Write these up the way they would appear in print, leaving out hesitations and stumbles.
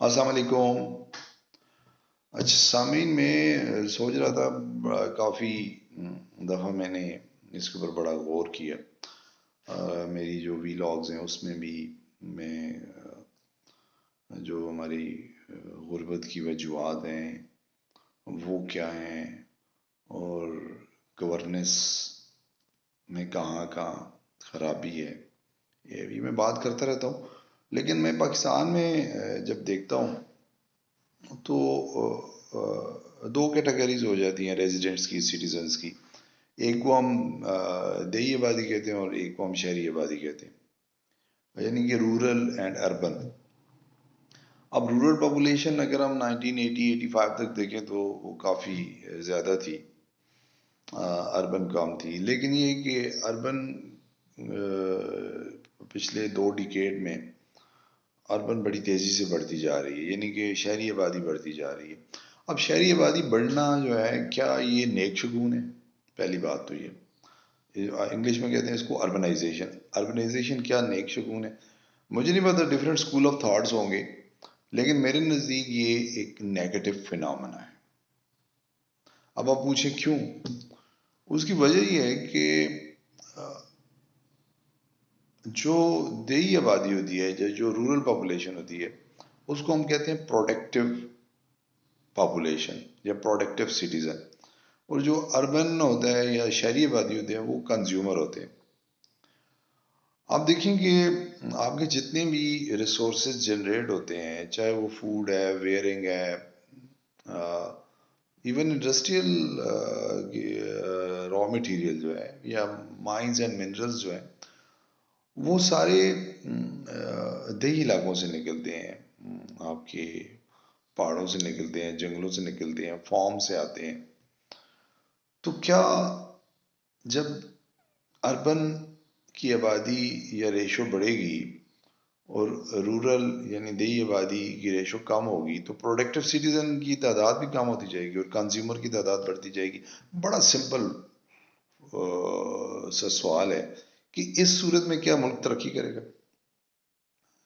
السلام علیکم. اچھا سامعین، میں سوچ رہا تھا کافی دفعہ میں نے اس کے اوپر بڑا غور کیا. میری جو ویلاگز ہیں اس میں بھی میں جو ہماری غربت کی وجوہات ہیں وہ کیا ہیں، اور گورننس میں کہاں کہاں خرابی ہے، یہ بھی میں بات کرتا رہتا ہوں. لیکن میں پاکستان میں جب دیکھتا ہوں تو دو کیٹیگریز ہو جاتی ہیں ریزیڈنٹس کی، سٹیزنس کی. ایک کو ہم دیہی آبادی کہتے ہیں اور ایک کو ہم شہری آبادی کہتے ہیں، یعنی کہ رورل اینڈ اربن. اب رورل پاپولیشن اگر ہم 1980-85 تک دیکھیں تو وہ کافی زیادہ تھی، اربن کم تھی. لیکن یہ کہ اربن پچھلے 2 ڈیکیڈ میں اربن بڑی تیزی سے بڑھتی جا رہی ہے، یعنی کہ شہری آبادی بڑھتی جا رہی ہے. اب شہری آبادی بڑھنا جو ہے، کیا یہ نیک شگون ہے؟ پہلی بات تو یہ انگلش میں کہتے ہیں اس کو اربنائزیشن. اربنائزیشن کیا نیک شگون ہے؟ مجھے نہیں پتا، ڈفرینٹ اسکول آف تھاٹس ہوں گے، لیکن میرے نزدیک یہ ایک نیگیٹو فینامنا ہے. اب آپ پوچھیں کیوں؟ اس کی وجہ یہ ہے کہ جو دیہی آبادی ہوتی ہے، جو رورل پاپولیشن ہوتی ہے، اس کو ہم کہتے ہیں پروڈکٹیو پاپولیشن یا پروڈکٹیو سٹیزن. اور جو اربن ہوتا ہے یا شہری آبادی ہوتے ہیں وہ کنزیومر ہوتے ہیں. آپ دیکھیں کہ آپ کے جتنے بھی ریسورسز جنریٹ ہوتے ہیں، چاہے وہ فوڈ ہے، ویئرنگ ہے، ایون انڈسٹریل را مٹیریل جو ہے یا مائنز اینڈ منرلز جو ہیں، وہ سارے دیہی علاقوں سے نکلتے ہیں. آپ کے پہاڑوں سے نکلتے ہیں، جنگلوں سے نکلتے ہیں، فارم سے آتے ہیں. تو کیا جب اربن کی آبادی یا ریشو بڑھے گی اور رورل یعنی دیہی آبادی کی ریشو کم ہوگی تو پروڈکٹیو سٹیزن کی تعداد بھی کم ہوتی جائے گی اور کنزیومر کی تعداد بڑھتی جائے گی؟ بڑا سمپل سا سوال ہے کہ اس صورت میں کیا ملک ترقی کرے گا؟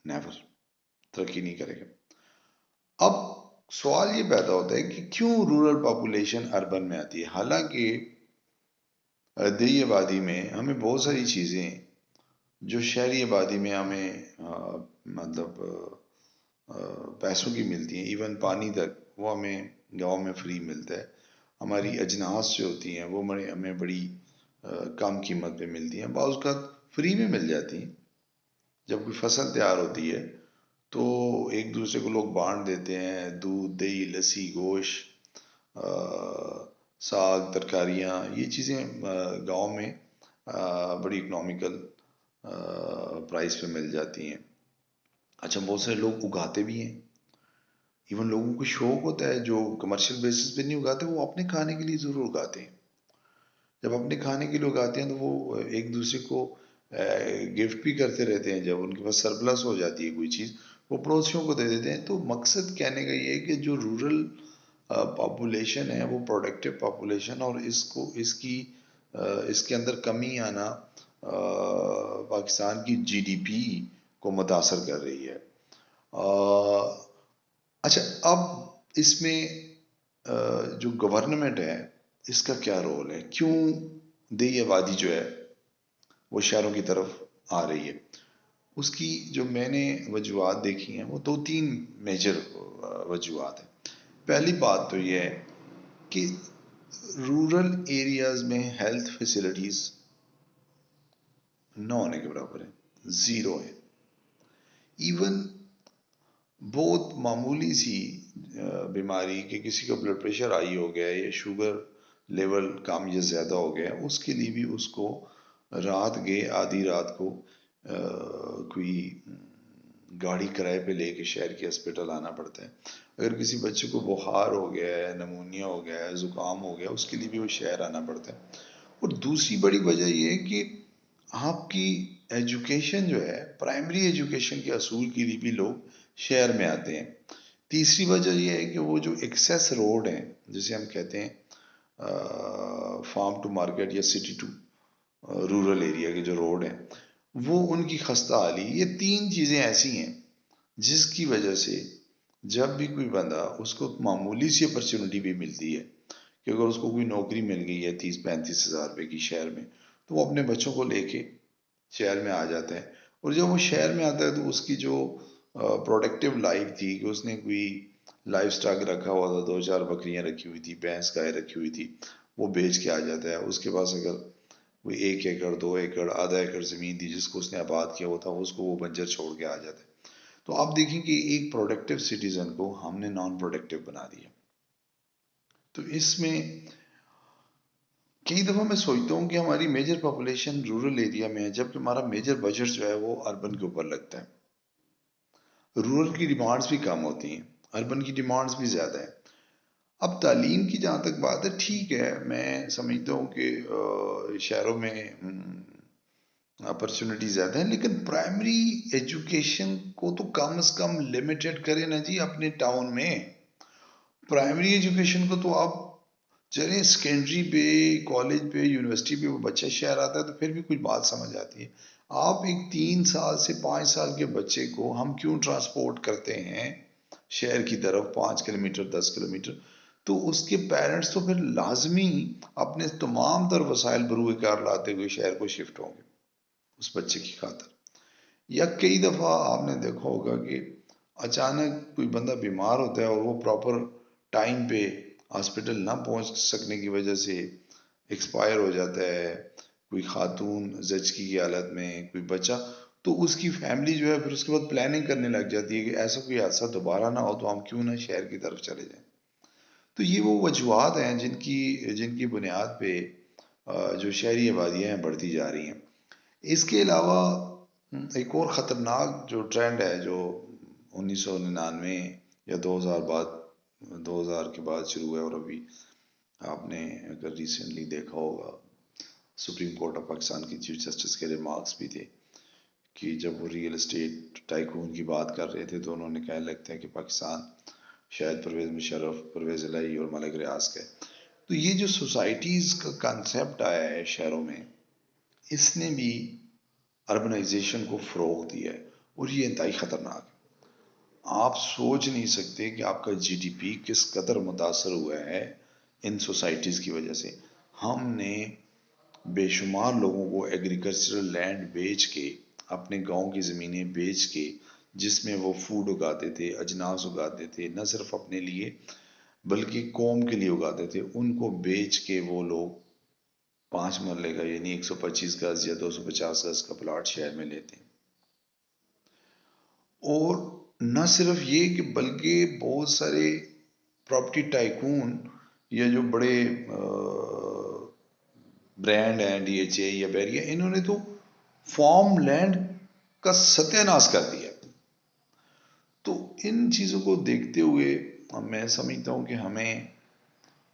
نیور، ترقی نہیں کرے گا. اب سوال یہ پیدا ہوتا ہے کہ کیوں رورل پاپولیشن اربن میں آتی ہے، حالانکہ دیہی آبادی میں ہمیں بہت ساری چیزیں جو شہری آبادی میں ہمیں مطلب پیسوں کی ملتی ہیں، ایون پانی تک وہ ہمیں گاؤں میں فری ملتا ہے. ہماری اجناس جو ہوتی ہیں وہ ہمیں بڑی کم قیمت پہ ملتی ہیں، بعض اوقات فری میں مل جاتی ہیں. جب کوئی فصل تیار ہوتی ہے تو ایک دوسرے کو لوگ بانٹ دیتے ہیں، دودھ، دہی، لسی، گوشت، ساگ، ترکاریاں، یہ چیزیں گاؤں میں بڑی اکنامیکل پرائس پہ مل جاتی ہیں. اچھا بہت سارے لوگ اگاتے بھی ہیں، ایون لوگوں کو شوق ہوتا ہے جو کمرشل بیسس پہ نہیں اگاتے، وہ اپنے کھانے کے لیے ضرور اگاتے ہیں. جب اپنے کھانے کے لیے اگاتے ہیں تو وہ ایک دوسرے کو گفٹ بھی کرتے رہتے ہیں. جب ان کے پاس سرپلس ہو جاتی ہے کوئی چیز، وہ پڑوسیوں کو دے دیتے ہیں. تو مقصد کہنے کا یہ ہے کہ جو رورل پاپولیشن ہے وہ پروڈکٹیو پاپولیشن، اور اس کے اندر کمی آنا پاکستان کی جی ڈی پی کو متاثر کر رہی ہے. اچھا اب اس میں جو گورنمنٹ ہے اس کا کیا رول ہے؟ کیوں دیہی آبادی جو ہے وہ شہروں کی طرف آ رہی ہے؟ اس کی جو میں نے وجوہات دیکھی ہیں وہ 2-3 میجر وجوہات ہیں. پہلی بات تو یہ ہے کہ رورل ایریاز میں ہیلتھ فیسلٹیز نہ ہونے کے برابر ہیں، زیرو ہے. ایون بہت معمولی سی بیماری کہ کسی کا بلڈ پریشر ہائی ہو گیا ہے یا شوگر لیول کم یا زیادہ ہو گیا ہے، اس کے لیے بھی اس کو رات گئے آدھی رات کو کوئی گاڑی کرائے پہ لے کے شہر کے ہسپتال آنا پڑتا ہے. اگر کسی بچے کو بخار ہو گیا ہے، نمونیا ہو گیا ہے، زکام ہو گیا، اس کے لیے بھی وہ شہر آنا پڑتا ہے. اور دوسری بڑی وجہ یہ ہے کہ آپ کی ایجوکیشن جو ہے، پرائمری ایجوکیشن کے اصول کے لیے بھی لوگ شہر میں آتے ہیں. تیسری وجہ یہ ہے کہ وہ جو ایکسیس روڈ ہیں جسے ہم کہتے ہیں فارم ٹو مارکیٹ یا سٹی ٹو رورل ایریا کے جو روڈ ہیں، وہ ان کی خستہ حالی. یہ 3 چیزیں ایسی ہیں جس کی وجہ سے جب بھی کوئی بندہ اس کو معمولی سی اپرچونٹی بھی ملتی ہے کہ اگر اس کو کوئی نوکری مل گئی ہے 30-35 ہزار روپے کی شہر میں، تو وہ اپنے بچوں کو لے کے شہر میں آ جاتا ہے. اور جب وہ شہر میں آتا ہے تو اس کی جو پروڈکٹیو لائف تھی کہ اس نے کوئی لائف سٹاک رکھا ہوا تھا، 2-4 بکریاں رکھی ہوئی تھی، بھینس گائے رکھی ہوئی تھی، وہ بیچ کے آ جاتا ہے. اس کے پاس اگر کوئی 1 ایکڑ 2 ایکڑ آدھا ایکڑ زمین تھی جس کو اس نے آباد کیا ہوا تھا، اس کو وہ بنجر چھوڑ کے آ جاتا ہے. تو آپ دیکھیں کہ ایک پروڈکٹیو سٹیزن کو ہم نے نان پروڈکٹیو بنا دیا. تو اس میں کئی دفعہ میں سوچتا ہوں کہ ہماری میجر پاپولیشن رورل ایریا میں ہے، جبکہ ہمارا میجر بجٹ جو ہے وہ اربن کے اوپر لگتا ہے. رورل کی ڈیمانڈز بھی کم ہوتی ہیں، اربن کی ڈیمانڈز بھی زیادہ ہیں. اب تعلیم کی جہاں تک بات ہے، ٹھیک ہے، میں سمجھتا ہوں کہ شہروں میں اپرچونٹی زیادہ ہیں، لیکن پرائمری ایجوکیشن کو تو کم از کم لمیٹڈ کریں نا جی اپنے ٹاؤن میں. پرائمری ایجوکیشن کو تو آپ چلیں سیکنڈری پہ، کالج پہ، یونیورسٹی پہ وہ بچہ شہر آتا ہے تو پھر بھی کچھ بات سمجھ آتی ہے. آپ ایک 3 سال سے 5 سال کے بچے کو ہم کیوں ٹرانسپورٹ کرتے ہیں شہر کی طرف 5 کلومیٹر 10 کلومیٹر؟ تو اس کے پیرنٹس تو پھر لازمی اپنے تمام تر وسائل بروئے کار لاتے ہوئے شہر کو شفٹ ہوں گے اس بچے کی خاطر. یا کئی دفعہ آپ نے دیکھا ہوگا کہ اچانک کوئی بندہ بیمار ہوتا ہے اور وہ پراپر ٹائم پہ ہاسپٹل نہ پہنچ سکنے کی وجہ سے ایکسپائر ہو جاتا ہے، کوئی خاتون زچگی کی حالت میں، کوئی بچہ، تو اس کی فیملی جو ہے پھر اس کے بعد پلاننگ کرنے لگ جاتی ہے کہ ایسا کوئی حادثہ دوبارہ نہ ہو تو ہم کیوں نہ شہر کی طرف چلے جائیں. تو یہ وہ وجوہات ہیں جن کی بنیاد پہ جو شہری آبادیاں ہیں بڑھتی جا رہی ہیں. اس کے علاوہ ایک اور خطرناک جو ٹرینڈ ہے جو 1999 یا 2000 کے بعد شروع ہوا ہے، اور ابھی آپ نے اگر ریسنٹلی دیکھا ہوگا سپریم کورٹ آف پاکستان کی چیف جسٹس کے ریمارکس بھی تھے کہ جب وہ ریئل اسٹیٹ ٹائکون کی بات کر رہے تھے تو انہوں نے کہنے لگتے ہیں کہ پاکستان شاید پرویز مشرف، پرویز الہی اور ملک ریاض کا ہے. تو یہ جو سوسائٹیز کا کانسیپٹ آیا ہے شہروں میں، اس نے بھی اربنائزیشن کو فروغ دیا ہے، اور یہ انتہائی خطرناک ہے. آپ سوچ نہیں سکتے کہ آپ کا جی ڈی پی کس قدر متاثر ہوا ہے ان سوسائٹیز کی وجہ سے. ہم نے بے شمار لوگوں کو ایگریکلچرل لینڈ بیچ کے، اپنے گاؤں کی زمینیں بیچ کے، جس میں وہ فوڈ اگاتے تھے، اجناس اگاتے تھے، نہ صرف اپنے لیے بلکہ قوم کے لیے اگاتے تھے، ان کو بیچ کے وہ لوگ 5 مرلے کا یعنی 125 گز یا 250 گز کا پلاٹ شہر میں لیتے ہیں. اور نہ صرف یہ کہ بلکہ بہت سارے پراپرٹی ٹائکون یا جو بڑے برانڈ ہیں ڈی ایچ اے یا بیریا، انہوں نے تو فارم لینڈ کا ستیہ ناش کر دیا. تو ان چیزوں کو دیکھتے ہوئے میں سمجھتا ہوں کہ ہمیں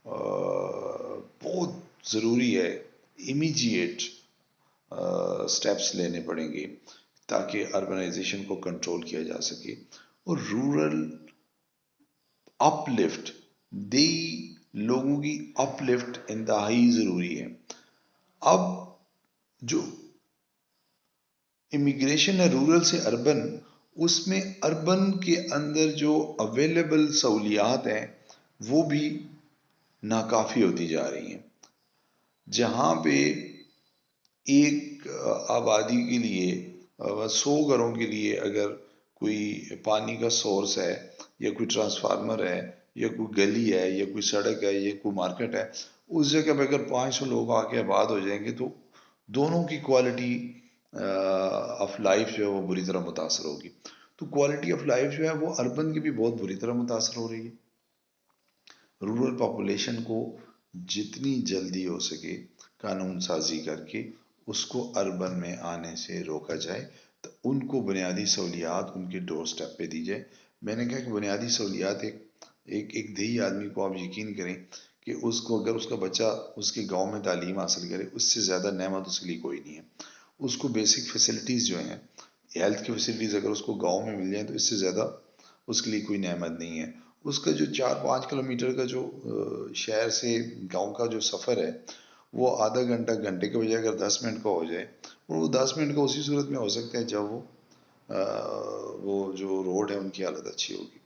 بہت ضروری ہے امیجیٹ سٹیپس لینے پڑیں گے تاکہ اربنائزیشن کو کنٹرول کیا جا سکے. اور رورل اپ لفٹ، دیہی لوگوں کی اپ لفٹ انتہائی ضروری ہے. اب جو امیگریشن ہے رورل سے اربن، اس میں اربن کے اندر جو اویلیبل سہولیات ہیں وہ بھی ناکافی ہوتی جا رہی ہیں. جہاں پہ ایک آبادی کے لیے 100 گھروں کے لیے اگر کوئی پانی کا سورس ہے یا کوئی ٹرانسفارمر ہے یا کوئی گلی ہے یا کوئی سڑک ہے یا کوئی مارکیٹ ہے، اس جگہ پہ اگر 500 لوگ آ کے آباد ہو جائیں گے تو دونوں کی کوالٹی آف لائف جو ہے وہ بری طرح متاثر ہوگی. تو کوالٹی آف لائف جو ہے وہ اربن کی بھی بہت بری طرح متاثر ہو رہی ہے. رورل پاپولیشن کو جتنی جلدی ہو سکے قانون سازی کر کے اس کو اربن میں آنے سے روکا جائے، تو ان کو بنیادی سہولیات ان کے ڈور سٹیپ پہ دی جائے. میں نے کہا کہ بنیادی سہولیات ایک دیہی آدمی کو آپ یقین کریں کہ اس کو اگر اس کا بچہ اس کے گاؤں میں تعلیم حاصل کرے، اس سے زیادہ نعمت اس کے لیے کوئی نہیں ہے. اس کو بیسک فیسلٹیز جو ہیں، ہیلتھ کی فیسلٹیز اگر اس کو گاؤں میں مل جائیں تو اس سے زیادہ اس کے لیے کوئی نعمت نہیں ہے. اس کا جو 4-5 کلومیٹر کا جو شہر سے گاؤں کا جو سفر ہے وہ آدھا گھنٹہ، گھنٹے کے بجائے اگر 10 منٹ کا ہو جائے، اور وہ 10 منٹ کا اسی صورت میں ہو سکتا ہے جب وہ جو روڈ ہے ان کی حالت اچھی ہوگی.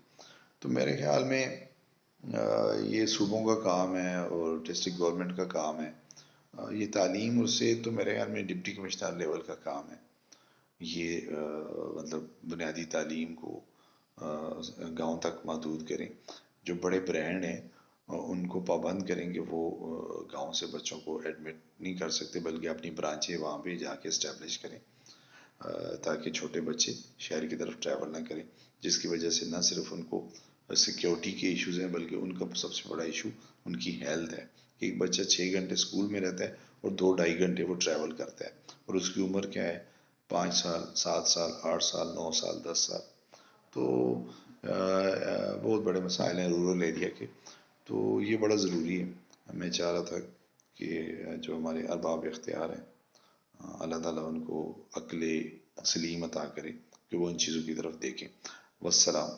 تو میرے خیال میں یہ صوبوں کا کام ہے اور ڈسٹرکٹ گورنمنٹ کا کام ہے. یہ تعلیم اور سے تو میرے خیال میں ڈپٹی کمشنر لیول کا کام ہے. یہ مطلب بنیادی تعلیم کو گاؤں تک محدود کریں. جو بڑے برانڈ ہیں ان کو پابند کریں کہ وہ گاؤں سے بچوں کو ایڈمٹ نہیں کر سکتے، بلکہ اپنی برانچیں وہاں پہ جا کے اسٹیبلش کریں تاکہ چھوٹے بچے شہر کی طرف ٹریول نہ کریں، جس کی وجہ سے نہ صرف ان کو سیکیورٹی کے ایشوز ہیں بلکہ ان کا سب سے بڑا ایشو ان کی ہیلتھ ہے. ایک بچہ 6 گھنٹے اسکول میں رہتا ہے اور 2 ڈھائی گھنٹے وہ ٹریول کرتا ہے، اور اس کی عمر کیا ہے، 5 سال 7 سال 8 سال 9 سال 10 سال. تو بہت بڑے مسائل ہیں رورل ایریا کے. تو یہ بڑا ضروری ہے. میں چاہ رہا تھا کہ جو ہمارے ارباب اختیار ہیں اللہ تعالیٰ ان کو عقل سلیم عطا کرے کہ وہ ان چیزوں کی طرف دیکھیں. والسلام.